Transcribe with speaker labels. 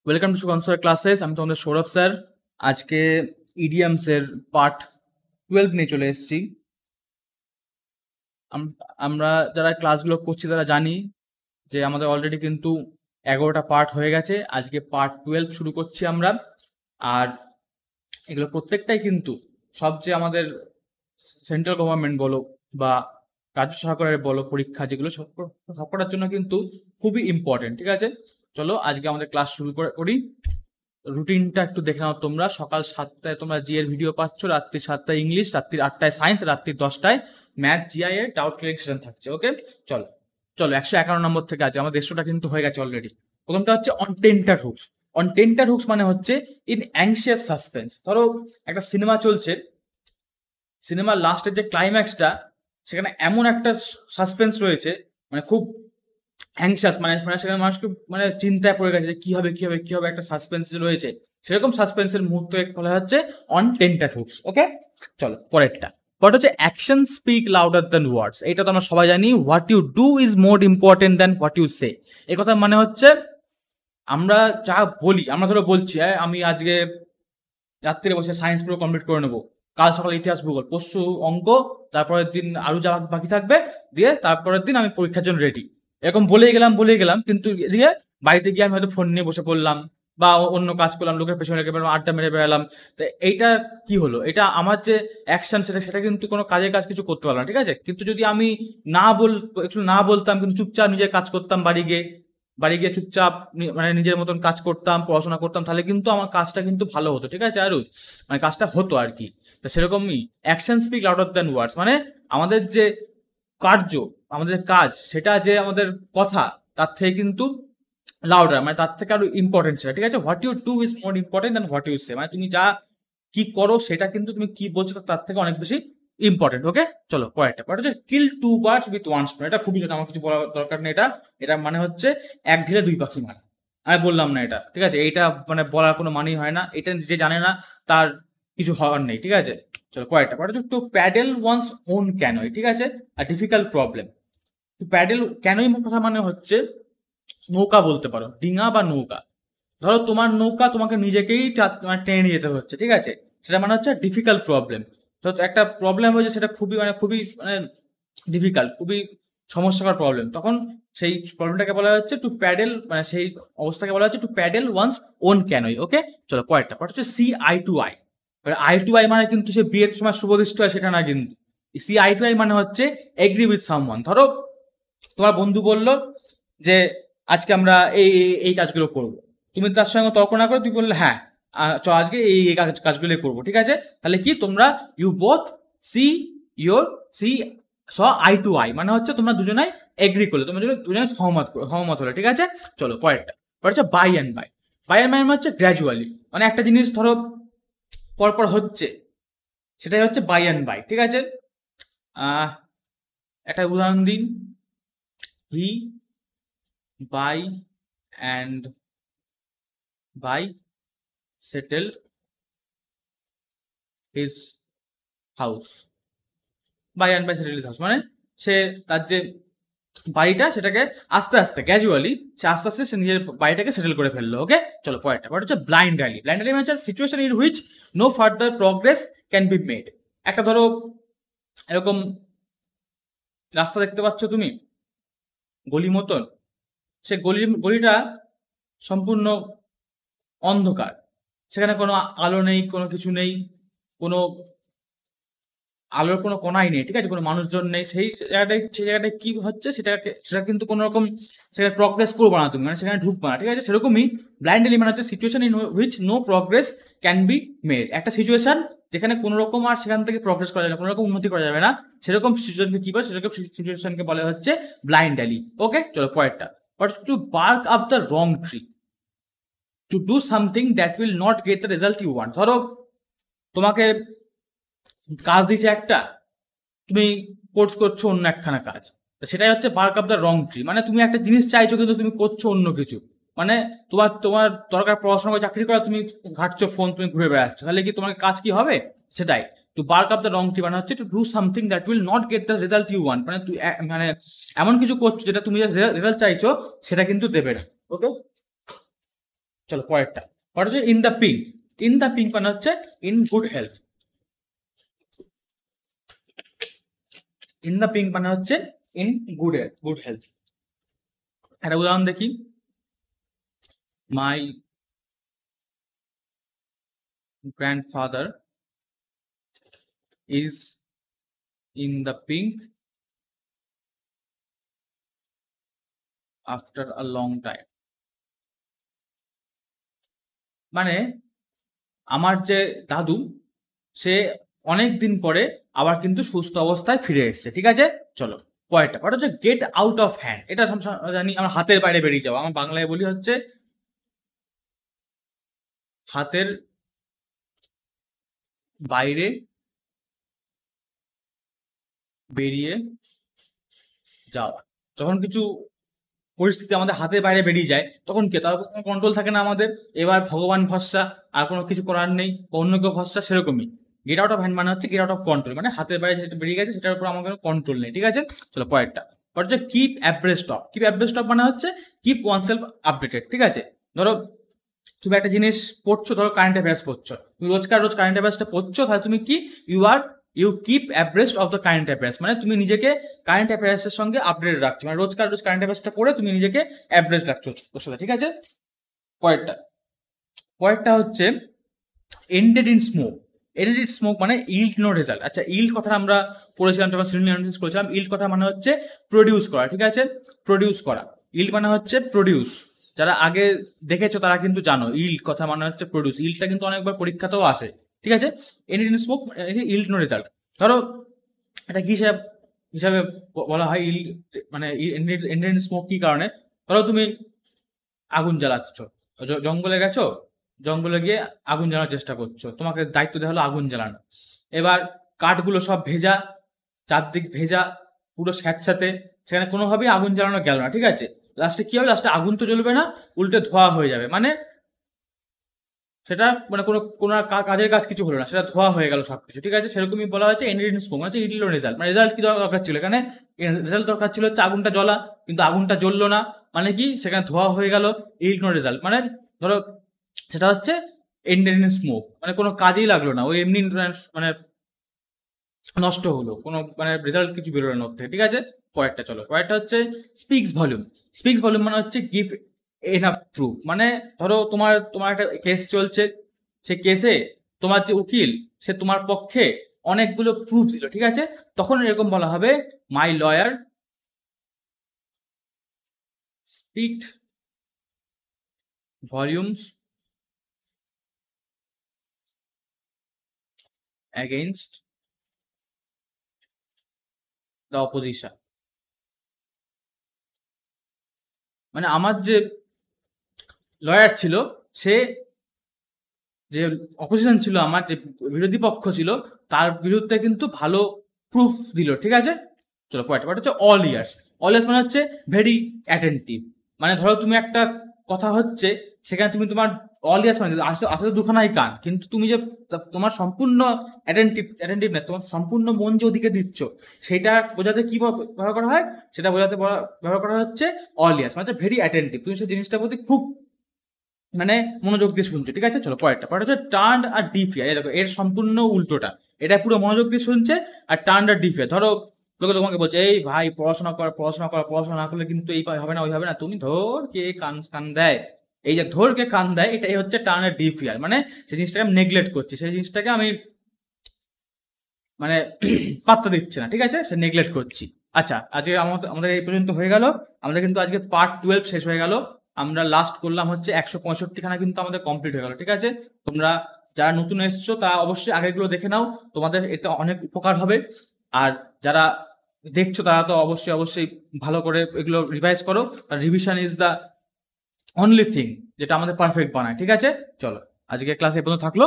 Speaker 1: Welcome to কনসার classes. আমি তোমাদের Sourav sir. আজকে ইডিয়ামসের পার্ট 12 নিয়ে চলে এসেছি। আমরা যারা ক্লাসগুলো করছি তারা জানি যে আমাদের অলরেডি কিন্তু 11টা পার্ট হয়ে গেছে। আজকে পার্ট 12 শুরু করছি আমরা। আর এগুলো প্রত্যেকটাই কিন্তু সব যে আমাদের সেন্ট্রাল গভর্নমেন্ট বলো বা রাজ্য সরকারের বলো পরীক্ষা যেগুলো সবকটার জন্য কিন্তু খুবই ইম্পর্টেন্ট। ঠিক আছে, চলো আজকে আমাদের ক্লাস শুরু করি। রুটিনটা একটু দেখে নাও তোমরা। সকাল 7টায় তোমরা জি এর ভিডিও পাচ্ছ, রাত্রি 7টায় ইংলিশ, রাত্রি 8টায় সায়েন্স, রাত্রি 10টায় ম্যাথ জিআই এর ডাউট ক্লিয়ারিং সেশন থাকছে। ওকে, চলো চলো 151 নম্বর থেকে আছে। আমার 150টা কিন্তু হয়ে গেছে অলরেডি। প্রথমটা হচ্ছে অন টেন্টার হুকস। অন টেন্টার হুকস মানে হচ্ছে ইন অ্যাংশিয়াস সাসপেন্স। ধরো একটা সিনেমা চলছে, সিনেমার লাস্টের যে ক্লাইম্যাক্সটা সেখানে এমন একটা সাসপেন্স রয়েছে, মানে খুব অ্যাংশাস, মানে সেখানে মানুষকে মানে চিন্তায় পড়ে গেছে যে কি হবে কি হবে কি হবে, একটা সাসপেন্স রয়েছে। সেরকম সাসপেন্সের মুহূর্ত বলা হচ্ছে অন টেন্টার হুকস। ওকে, চলো পরেরটা। পরেরটা হচ্ছে action speak louder than words. এটা তো আমরা সবাই জানি, what you do is more important than what you say. এই কথা মানে হচ্ছে আমরা যা বলি, আমরা ধরো বলছি আমি আজকে রাত্রে বসে সায়েন্স পুরো কমপ্লিট করে নেবো, কাল সকালে ইতিহাস ভূগোল, পরশু অঙ্ক, তারপরের দিন আরো যা বাকি থাকবে, দিয়ে তারপরের দিন আমি পরীক্ষার জন্য রেডি। এরকম বলেই গেলাম কিন্তু দিয়ে বাড়িতে গিয়ে আমি হয়তো ফোন নিয়ে বসে পড়লাম বা অন্য কাজ করলাম, লোকের পেছনে লেগে বেরোলাম, আড্ডা মেরে বেড়ালাম। তো এইটা কি হলো? এটা আমার যে অ্যাকশন সেটা কিন্তু কোনো কাজের কাজ কিছু করতে পারলাম না। ঠিক আছে, কিন্তু যদি আমি একটু না বলতাম, কিন্তু চুপচাপ নিজের কাজ করতাম, বাড়ি গিয়ে চুপচাপ মানে নিজের মতন কাজ করতাম, পড়াশোনা করতাম, তাহলে কিন্তু আমার কাজটা কিন্তু ভালো হতো। ঠিক আছে, আরও মানে কাজটা হতো আর কি। তো সেরকমই অ্যাকশন স্পিক লাউডার দ্যান ওয়ার্ডস, মানে আমাদের যে কার্য, আমাদের কাজ, সেটা যে আমাদের কথা তার থেকে কিন্তু লাউডার, মানে তার থেকে আরো ইম্পর্টেন্ট সেটা। ঠিক আছে, what you do is more important than what you say, মানে তুমি কি করো সেটা কিন্তু তুমি কি বলছো তার থেকে অনেক বেশি ইম্পর্টেন্ট। ওকে, চলো পরেরটা হচ্ছে kill two birds with one stone. এটা খুবই, আমার কিছু বলার দরকার নেই। এটা মানে হচ্ছে এক ঢিলে দুই পাখি মারা। আমি বললাম না এটা, ঠিক আছে, এইটা মানে বলার কোনো মানেই হয় না। এটা যে জানে না তার কিছু হওয়ার নেই। ঠিক আছে, চলো পরেরটা হচ্ছে টু প্যাডেল ওয়ান্স ওন ক্যানোই। ঠিক আছে, আর ডিফিকাল্ট প্রবলেম। টু প্যাডেল ক্যানোই কথা মানে হচ্ছে নৌকা বলতে পারো, ডিঙা বা নৌকা। ধরো তোমার নৌকা তোমাকে নিজেকেই মানে টেনে নিয়ে যেতে হচ্ছে। ঠিক আছে, সেটা মানে হচ্ছে ডিফিকাল্ট প্রবলেম। তো একটা প্রবলেম হয়েছে, সেটা খুবই মানে ডিফিকাল্ট, খুবই সমস্যাকর প্রবলেম, তখন সেই প্রবলেমটাকে বলা হচ্ছে টু প্যাডেল, মানে সেই অবস্থাকে বলা হচ্ছে to paddle one's own canoe. Okay, চলো পরেরটা হচ্ছে see eye to eye. Eye to eye মানে কিন্তু সে বিয়ের সময় শুভদৃষ্ট হয় সেটা না, কিন্তু সি আই টু আই মানে হচ্ছে এগ্রি উইথ সামওয়ান। ধরো তোমার বন্ধু বললো যে আজকে আমরা এই এই কাজগুলো করবো, তুমি তার সঙ্গে তর্ক না করে তুই বললে হ্যাঁ চ আজকে এই কাজগুলো করবো। ঠিক আছে, তাহলে কি তোমরা ইউ বোথ সি সি স আই টু আই, মানে হচ্ছে তোমরা দুজনাই এগ্রি করলে, তোমরা দুজনে সহমত হলে। ঠিক আছে, চলো পরেরটা হচ্ছে by and by. By and by মানে হচ্ছে গ্র্যাজুয়ালি, মানে একটা জিনিস ধরো পরপর হচ্ছে, সেটাই হচ্ছে বাই অ্যান্ড বাই। ঠিক আছে, একটা উদাহরণ দিন। He by and by settled his house. By and by settle his house মানে সে তার যে বাড়িটা সেটাকে আস্তে আস্তে গ্র্যাজুয়ালি সে নিজের বাড়িটাকে সেটেল করে ফেললো। ওকে, চলো পরেরটা হচ্ছে ব্লাইন্ড র্যালি। ব্লাইন্ড র্যালি মানে হচ্ছে situation in which no further progress can be made. একটা ধরো এরকম রাস্তা দেখতে পাচ্ছ তুমি, গলি মতন, সে গলিটা সম্পূর্ণ অন্ধকার, সেখানে কোনো আলো নেই, কোনো কিছু নেই, কোনো আলোর কোনো কোনাই নেই। ঠিক আছে, কোনো মানুষজন নেই। সেই জায়গাটায় কি হচ্ছে সেটা কিন্তু কোনো রকম সেখানে প্রগ্রেস করবো না তুমি, মানে সেখানে ঢুকবো না। ঠিক আছে, সেরকমই ব্লাইন্ড এলিমেন্ট হচ্ছে situation in which no progress can be made. একটা সিচুয়েশন যেখানে কোনো রকম আর সেখান থেকে প্রগ্রেস করা যাবে না, কোনো রকম উন্নতি করা যাবে না, সেরকম সিচুয়েশনকে কি বলে, সেরকম সিচুয়েশনকে বলা হচ্ছে ব্লাইন্ড অ্যালি। ওকে, চলো পরেরটা to bark up the wrong tree to do something that will not get the result you want. ধরো তোমাকে কাজ দিয়েছে একটা, তুমি কোর্স করছো অন্য একখানা কাজ, সেটাই হচ্ছে bark up the wrong tree. মানে তুমি একটা জিনিস চাইছো কিন্তু তুমি করছো অন্য কিছু, মানে তোমার দরকার পড়াশোনা করে চাকরি করা, তুমি ঘাটছো ফোন, তুমি ঘুরে বেড়াচ্ছ, তাহলে কি তোমার কাজ কি হবে? সেটাই to bark up the wrong tree মানে হচ্ছে to do something that will not get the result you want, মানে তুই মানে এমন কিছু করছো যেটা তুমি রেজাল্ট চাইছো সেটা কিন্তু দেবে না। ওকে, চলো পরেরটা হচ্ছে in the pink. In the pink মানে হচ্ছে in good health. In the pink মানে হচ্ছে ইন গুড হেলথ। একটা উদাহরণ দেখি, মাই grandfather is in the pink after a long time। মানে আমার যে দাদু সে অনেক দিন পরে আবার কিন্তু সুস্থ অবস্থায় ফিরে এসেছে। ঠিক আছে, চলো পরেরটা হচ্ছে গেট আউট অফ হ্যান্ড। এটা জানি আমার হাতের বাইরে বেরিয়ে যাওয়া, আমার বাংলায় বলি হচ্ছে হাতের বাইরে বেরিয়ে যাওয়া। যখন কিছু পরিস্থিতি আমাদের হাতের বাইরে বেরিয়ে যায় তখন কি তার কোনো কন্ট্রোল থাকে না আমাদের, এবার ভগবান ভরসা, আর কোনো কিছু করার নেই, অন্য কেউ ভরসা, সেরকমই গেট আউট অফ হ্যান্ড মানে হচ্ছে গেট আউট অফ কন্ট্রোল, মানে হাতের বাইরে যেটা বেরিয়ে গেছে সেটার উপর আমার কোনো কন্ট্রোল নেই। ঠিক আছে, চলো পরেরটা হচ্ছে keep abreast of. Keep abreast of মানে হচ্ছে কিপ ওয়ানসেলফ আপডেটেড। ঠিক আছে, ধরো তুমি একটা জিনিস পড়ছো, ধরো কারেন্ট অ্যাফেয়ার্স পড়ছো, তুমি রোজ কারেন্ট অ্যাফেয়ার্সটা পড়ছো, তাহলে তুমি কি you keep abreast of the current affairs, মানে তুমি নিজেকে কারেন্ট অ্যাফেয়ার্সের সঙ্গে আপডেট রাখছো, মানে রোজ কারেন্ট অ্যাফেয়ার্সটা পড়ে তুমি নিজেকে অ্যাব্রেস্ট রাখছো ওর সাথে। ঠিক আছে, পরেরটা হচ্ছে ended in smoke. Ended in smoke মানে ইল্ড নো রেজাল্ট। আচ্ছা, ইল্ড কথা আমরা পড়েছিলাম যখন সিনিয়র অ্যানালিসিস করেছিলাম। ইল্ড কথা মানে হচ্ছে প্রডিউস করা। ঠিক আছে, প্রডিউস করা, ইল্ড মানে হচ্ছে প্রডিউস। যারা আগে দেখেছো তারা কিন্তু জানো ইল্ড কথা মানে হচ্ছে প্রডিউস। ইল্ডটা কিন্তু অনেকবার পরীক্ষাতেও আসে। ঠিক আছে, ended in smoke yield no result. ধরো এটা কি হিসাবে বলা হয় ইল্ড, মানে এন্ডেড ইন স্মোক কি কারণে? ধরো তুমি আগুন জ্বালাচ্ছ, জঙ্গলে গেছো, জঙ্গলে গিয়ে আগুন জ্বালানোর চেষ্টা করছো, তোমাকে দায়িত্ব দেওয়া হলো আগুন জ্বালানো। এবার কাঠগুলো সব ভেজা, চারদিক ভেজা, পুরো স্যাঁতস্যাঁতে, সেখানে কোনোভাবেই আগুন জ্বালানো গেল না। ঠিক আছে, লাস্টে কি হবে? লাস্টে আগুন তো জ্বলবে না, উল্টে ধোয়া হয়ে যাবে, মানে সেটা মানে কোনো কাজের কাজ কিছু হলো না, সেটা ধোয়া হয়ে গেল সবকিছু। ঠিক আছে, সেরকমই বলা হয়েছে এন্ডেড ইন স্মোক মানে ইল্ড নো রেজাল্ট। মানে রেজাল্ট কি দরকার ছিল এখানে? রেজাল্ট দরকার ছিল হচ্ছে আগুনটা জ্বলা, কিন্তু আগুনটা জ্বললো না, মানে কি সেখানে ধোয়া হয়ে গেল, ইল্ড নো রেজাল্ট। মানে ধরো সেটা হচ্ছে এন্ডেড ইন স্মোক, মানে কোনো কাজেই লাগলো না, ওই এমনি মানে নষ্ট হলো, কোনো মানে রেজাল্ট কিছু বেরোলো না ওর থেকে। ঠিক আছে, পরেরটা চলো, পরেরটা হচ্ছে স্পিক্স ভলিউম। স্পিক্স ভলিউম মানে হচ্ছে গিভ এনাফ প্রুফ। মানে ধরো তোমার একটা কেস চলছে, সে কেসে তোমার যে উকিল সে তোমার পক্ষে অনেকগুলো প্রুফ দিল। ঠিক আছে, তখন এরকম বলা হবে my lawyer speak volumes against the opposition। মানে আমার যে লয়ার ছিল, সে যে অপোজিশন ছিল, আমার যে বিরোধী পক্ষ ছিল, তার বিরুদ্ধে কিন্তু ভালো প্রুফ দিল। ঠিক আছে, চলো পয়েন্ট হচ্ছে অল ইয়ার্স। অল ইয়ার্স মানে হচ্ছে ভেরি অ্যাটেন্টিভ। মানে ধরো তুমি একটা কথা হচ্ছে, সেখানে তুমি তোমার অল ইয়ার্স মানে আসলে দুখানাই কান, কিন্তু তুমি যে তোমার সম্পূর্ণ অ্যাটেন্টিভনেস, তোমার সম্পূর্ণ মন যে ওদিকে দিচ্ছ, সেটা বোঝাতে কি ব্যবহার করা হয়? সেটা বোঝাতে ব্যবহার করা হচ্ছে অল ইয়ার্স, মানে ভেরি অ্যাটেন্টিভ, তুমি সেই জিনিসটার প্রতি খুব মানে মনোযোগ দিয়ে শুনছো। ঠিক আছে, চলো পরেরটা হচ্ছে টার্ন আর ডিফিয়ার। এই দেখো এর সম্পূর্ণ উল্টোটা, এটা পুরো মনোযোগ দিয়ে শুনছে, আর টার্ন আর ডিফিয়ার। ধরো লোকে তোমাকে বলছে এই ভাই পড়াশোনা না করলে কিন্তু এই হবে না, ওই হবে না, তুমি ধর কে কান দেয়, এই যে ধর কে কান দেয়, এটাই হচ্ছে টার্ন আর ডিফিয়ার। মানে সেই জিনিসটাকে আমি নেগলেক্ট করছি, সেই জিনিসটাকে আমি মানে পাত্তা দিচ্ছে না। ঠিক আছে, সে নেগলেক্ট করছি। আচ্ছা, আজকে আমাদের এই পর্যন্ত হয়ে গেল। আমাদের কিন্তু আজকে পার্ট 12 শেষ হয়ে গেল। আমরা লাস্ট করলাম হচ্ছে 165 খানা কিন্তু আমাদের কমপ্লিট হয়ে গেল। ঠিক আছে, তোমরা যারা নতুন এসছো তারা অবশ্যই আগেরগুলো দেখে নাও, তোমাদের এতে অনেক উপকার হবে। আর যারা দেখছো তারা তো অবশ্যই ভালো করে এগুলো রিভাইজ করো। Revision is the only thing যেটা আমাদের পারফেক্ট বানায়। ঠিক আছে, চলো আজকে ক্লাস এ পর্যন্ত থাকলো।